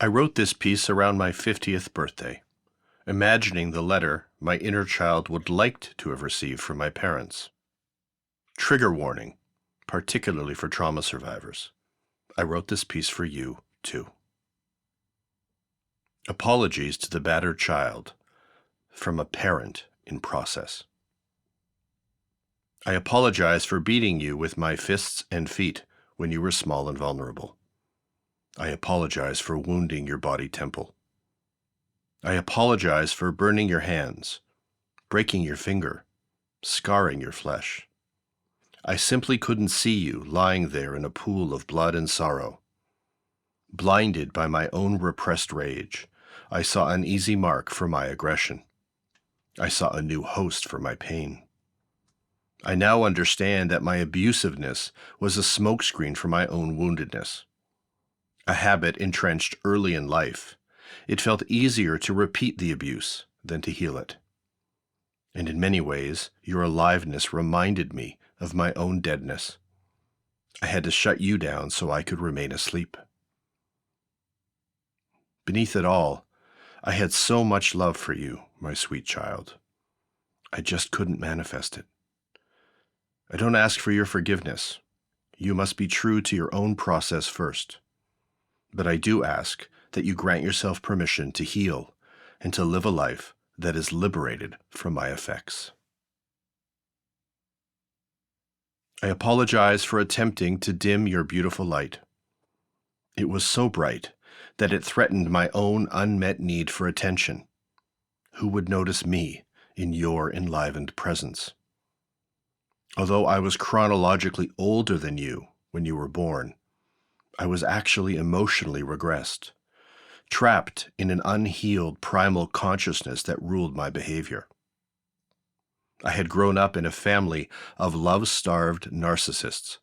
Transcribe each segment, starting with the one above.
I wrote this piece around my 50th birthday, imagining the letter my inner child would like to have received from my parents. Trigger warning, particularly for trauma survivors. I wrote this piece for you, too. Apologies to the battered child from a parent in process. I apologize for beating you with my fists and feet when you were small and vulnerable. I apologize for wounding your body temple. I apologize for burning your hands, breaking your finger, scarring your flesh. I simply couldn't see you lying there in a pool of blood and sorrow. Blinded by my own repressed rage, I saw an easy mark for my aggression. I saw a new host for my pain. I now understand that my abusiveness was a smokescreen for my own woundedness. A habit entrenched early in life, it felt easier to repeat the abuse than to heal it. And in many ways, your aliveness reminded me of my own deadness. I had to shut you down so I could remain asleep. Beneath it all, I had so much love for you, my sweet child. I just couldn't manifest it. I don't ask for your forgiveness. You must be true to your own process first. But I do ask that you grant yourself permission to heal and to live a life that is liberated from my effects. I apologize for attempting to dim your beautiful light. It was so bright that it threatened my own unmet need for attention. Who would notice me in your enlivened presence? Although I was chronologically older than you when you were born, I was actually emotionally regressed, trapped in an unhealed primal consciousness that ruled my behavior. I had grown up in a family of love-starved narcissists,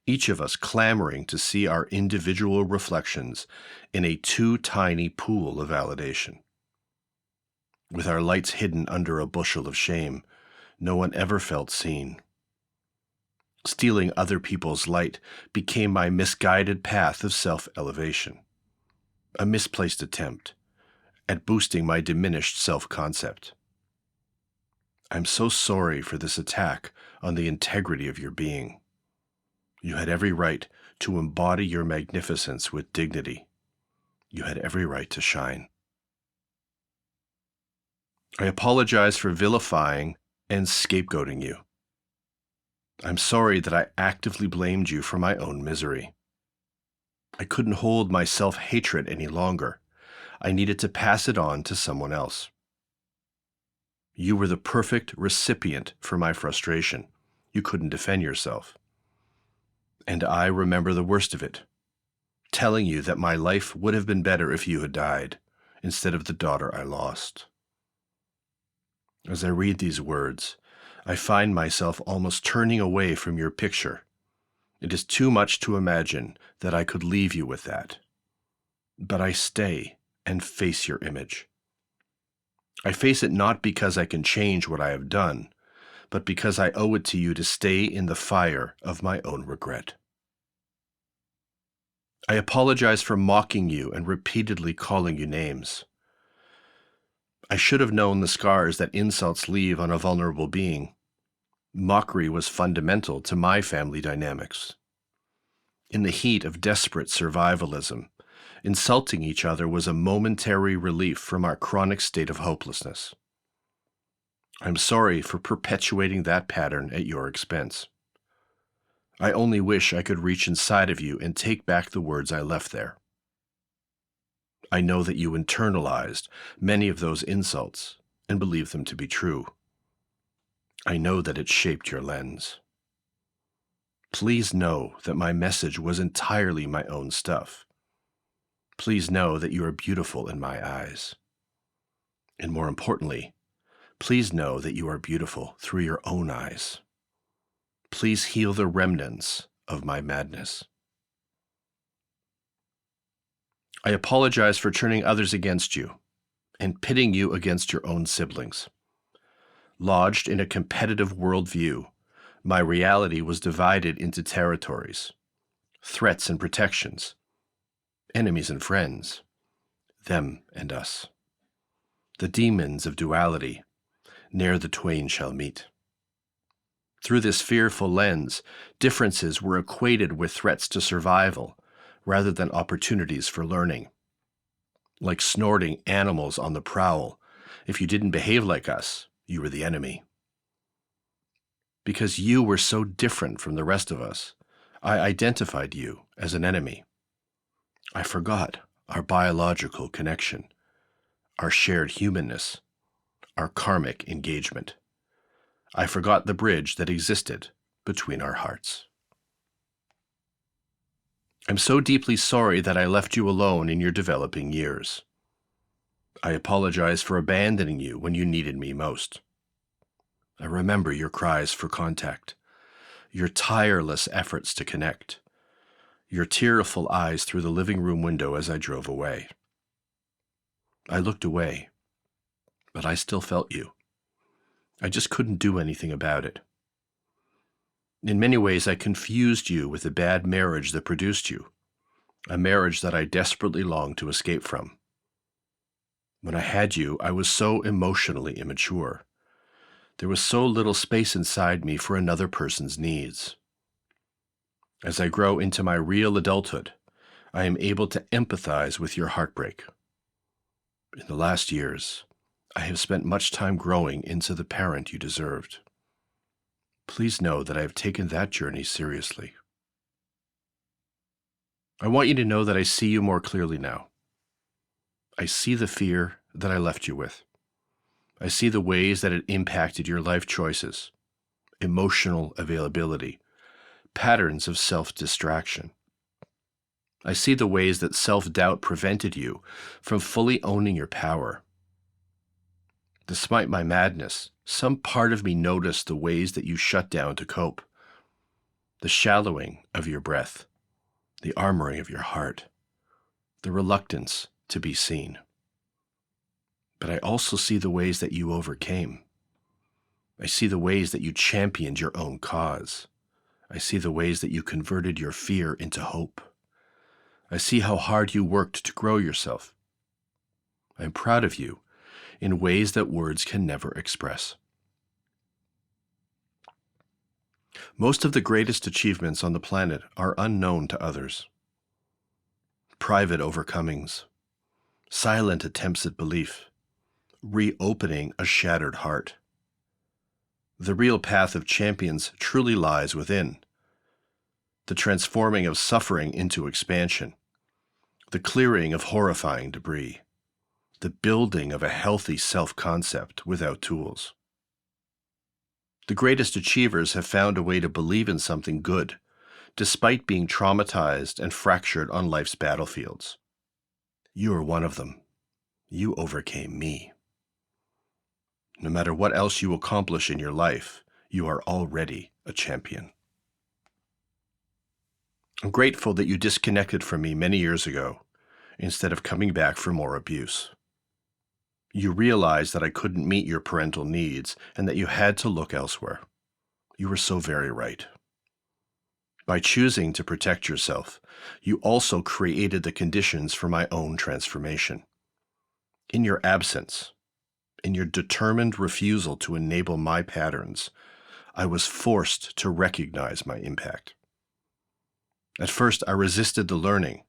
each of us clamoring to see our individual reflections in a too tiny pool of validation. With our lights hidden under a bushel of shame, no one ever felt seen. Stealing other people's light became my misguided path of self-elevation, a misplaced attempt at boosting my diminished self-concept. I'm so sorry for this attack on the integrity of your being. You had every right to embody your magnificence with dignity. You had every right to shine. I apologize for vilifying and scapegoating you. I'm sorry that I actively blamed you for my own misery. I couldn't hold my self-hatred any longer. I needed to pass it on to someone else. You were the perfect recipient for my frustration. You couldn't defend yourself. And I remember the worst of it, telling you that my life would have been better if you had died, instead of the daughter I lost. As I read these words, I find myself almost turning away from your picture. It is too much to imagine that I could leave you with that. But I stay and face your image. I face it not because I can change what I have done, but because I owe it to you to stay in the fire of my own regret. I apologize for mocking you and repeatedly calling you names. I should have known the scars that insults leave on a vulnerable being. Mockery was fundamental to my family dynamics. In the heat of desperate survivalism, insulting each other was a momentary relief from our chronic state of hopelessness. I'm sorry for perpetuating that pattern at your expense. I only wish I could reach inside of you and take back the words I left there. I know that you internalized many of those insults and believe them to be true. I know that it shaped your lens. Please know that my message was entirely my own stuff. Please know that you are beautiful in my eyes. And more importantly, please know that you are beautiful through your own eyes. Please heal the remnants of my madness. I apologize for turning others against you and pitting you against your own siblings. Lodged in a competitive worldview, my reality was divided into territories, threats and protections, enemies and friends, them and us. The demons of duality, ne'er the twain shall meet. Through this fearful lens, differences were equated with threats to survival rather than opportunities for learning. Like snorting animals on the prowl, if you didn't behave like us, you were the enemy. Because you were so different from the rest of us, I identified you as an enemy. I forgot our biological connection, our shared humanness, our karmic engagement. I forgot the bridge that existed between our hearts. I'm so deeply sorry that I left you alone in your developing years. I apologize for abandoning you when you needed me most. I remember your cries for contact, your tireless efforts to connect, your tearful eyes through the living room window as I drove away. I looked away, but I still felt you. I just couldn't do anything about it. In many ways, I confused you with the bad marriage that produced you, a marriage that I desperately longed to escape from. When I had you, I was so emotionally immature. There was so little space inside me for another person's needs. As I grow into my real adulthood, I am able to empathize with your heartbreak. In the last years, I have spent much time growing into the parent you deserved. Please know that I have taken that journey seriously. I want you to know that I see you more clearly now. I see the fear that I left you with. I see the ways that it impacted your life choices, emotional availability, patterns of self-distraction. I see the ways that self-doubt prevented you from fully owning your power. Despite my madness, some part of me noticed the ways that you shut down to cope, the shallowing of your breath, the armoring of your heart, the reluctance to be seen. But I also see the ways that you overcame. I see the ways that you championed your own cause. I see the ways that you converted your fear into hope. I see how hard you worked to grow yourself. I am proud of you in ways that words can never express. Most of the greatest achievements on the planet are unknown to others. Private overcomings, silent attempts at belief, reopening a shattered heart. The real path of champions truly lies within. The transforming of suffering into expansion, the clearing of horrifying debris, the building of a healthy self-concept without tools. The greatest achievers have found a way to believe in something good, despite being traumatized and fractured on life's battlefields. You are one of them. You overcame me. No matter what else you accomplish in your life, you are already a champion. I'm grateful that you disconnected from me many years ago, instead of coming back for more abuse. You realized that I couldn't meet your parental needs and that you had to look elsewhere. You were so very right. By choosing to protect yourself, you also created the conditions for my own transformation. In your absence, in your determined refusal to enable my patterns, I was forced to recognize my impact. At first, I resisted the learning,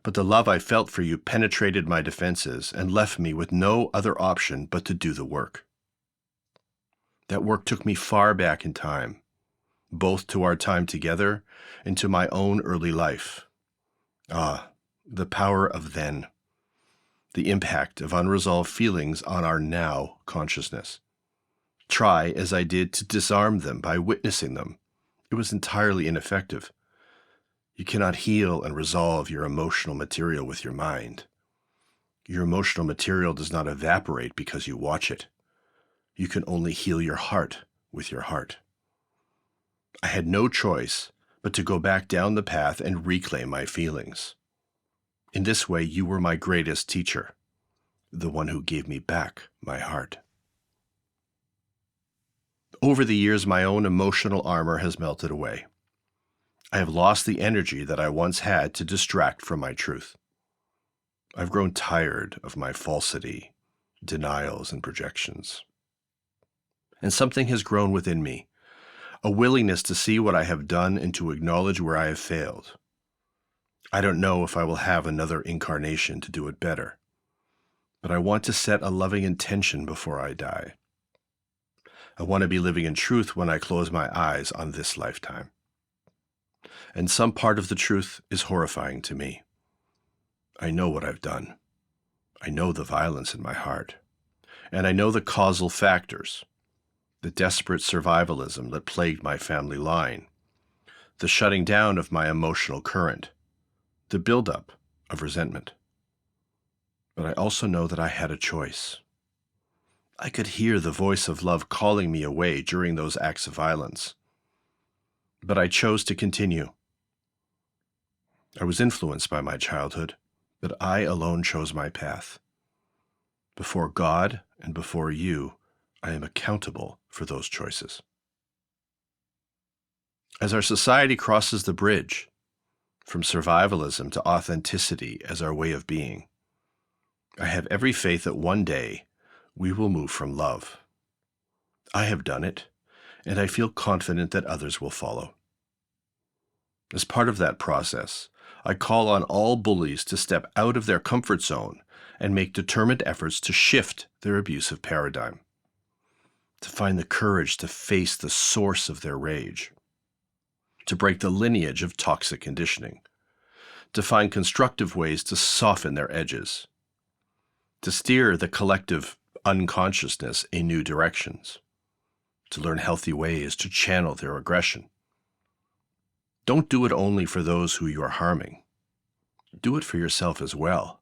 but the love I felt for you penetrated my defenses and left me with no other option but to do the work. That work took me far back in time, both to our time together and to my own early life. Ah, the power of then. The impact of unresolved feelings on our now consciousness. Try as I did to disarm them by witnessing them, it was entirely ineffective. You cannot heal and resolve your emotional material with your mind. Your emotional material does not evaporate because you watch it. You can only heal your heart with your heart. I had no choice but to go back down the path and reclaim my feelings. In this way, you were my greatest teacher, the one who gave me back my heart. Over the years, my own emotional armor has melted away. I have lost the energy that I once had to distract from my truth. I've grown tired of my falsity, denials, and projections. And something has grown within me, a willingness to see what I have done and to acknowledge where I have failed. I don't know if I will have another incarnation to do it better, but I want to set a loving intention before I die. I want to be living in truth when I close my eyes on this lifetime. And some part of the truth is horrifying to me. I know what I've done. I know the violence in my heart. And I know the causal factors, the desperate survivalism that plagued my family line, the shutting down of my emotional current, the buildup of resentment. But I also know that I had a choice. I could hear the voice of love calling me away during those acts of violence. But I chose to continue. I was influenced by my childhood, but I alone chose my path. Before God and before you, I am accountable for those choices. As our society crosses the bridge from survivalism to authenticity as our way of being, I have every faith that one day we will move from love. I have done it, and I feel confident that others will follow. As part of that process, I call on all bullies to step out of their comfort zone and make determined efforts to shift their abusive paradigm, to find the courage to face the source of their rage, to break the lineage of toxic conditioning, to find constructive ways to soften their edges, to steer the collective unconsciousness in new directions, to learn healthy ways to channel their aggression. Don't do it only for those who you are harming. Do it for yourself as well.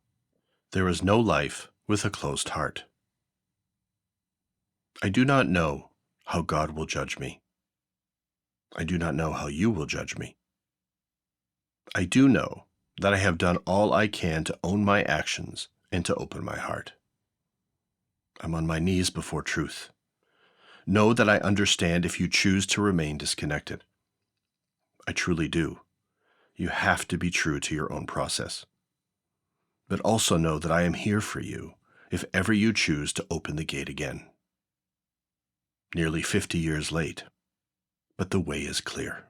There is no life with a closed heart. I do not know how God will judge me. I do not know how you will judge me. I do know that I have done all I can to own my actions and to open my heart. I'm on my knees before truth. Know that I understand if you choose to remain disconnected. I truly do. You have to be true to your own process. But also know that I am here for you if ever you choose to open the gate again. Nearly 50 years late, but the way is clear.